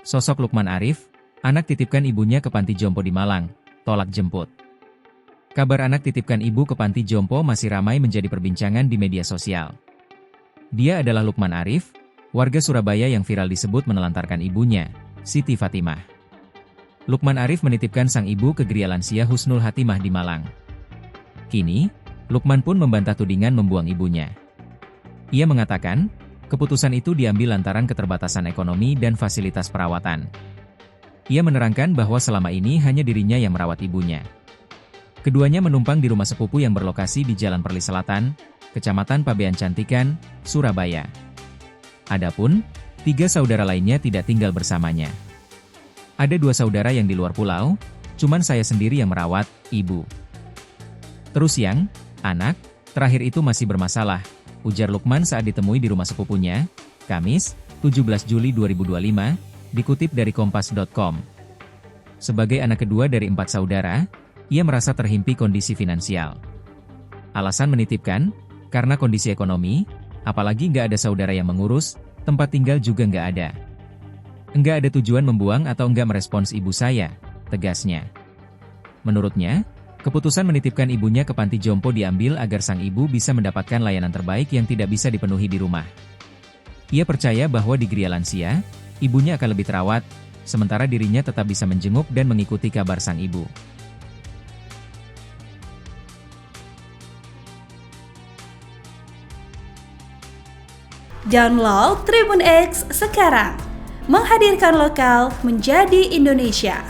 Sosok Lukman Arif, anak titipkan ibunya ke panti jompo di Malang, tolak jemput. Kabar anak titipkan ibu ke panti jompo masih ramai menjadi perbincangan di media sosial. Dia adalah Lukman Arif, warga Surabaya yang viral disebut menelantarkan ibunya, Siti Fatimah. Lukman Arif menitipkan sang ibu ke Gria Lansia Husnul Hatimah di Malang. Kini, Lukman pun membantah tudingan membuang ibunya. Ia mengatakan, keputusan itu diambil lantaran keterbatasan ekonomi dan fasilitas perawatan. Ia menerangkan bahwa selama ini hanya dirinya yang merawat ibunya. Keduanya menumpang di rumah sepupu yang berlokasi di Jalan Perlis Selatan, Kecamatan Pabean Cantikan, Surabaya. Adapun, 3 saudara lainnya tidak tinggal bersamanya. Ada 2 saudara yang di luar pulau, cuman saya sendiri yang merawat ibu. Terus yang, anak, terakhir itu masih bermasalah, ujar Lukman saat ditemui di rumah sepupunya, Kamis, 17 Juli 2025, dikutip dari kompas.com. Sebagai anak kedua dari 4 saudara, ia merasa terhimpit kondisi finansial. Alasan menitipkan, karena kondisi ekonomi, apalagi nggak ada saudara yang mengurus, tempat tinggal juga nggak ada. Nggak ada tujuan membuang atau nggak merespons ibu saya, tegasnya. Menurutnya, keputusan menitipkan ibunya ke panti jompo diambil agar sang ibu bisa mendapatkan layanan terbaik yang tidak bisa dipenuhi di rumah. Ia percaya bahwa di Gria Lansia, ibunya akan lebih terawat, sementara dirinya tetap bisa menjenguk dan mengikuti kabar sang ibu. Download Tribun X sekarang, menghadirkan lokal menjadi Indonesia.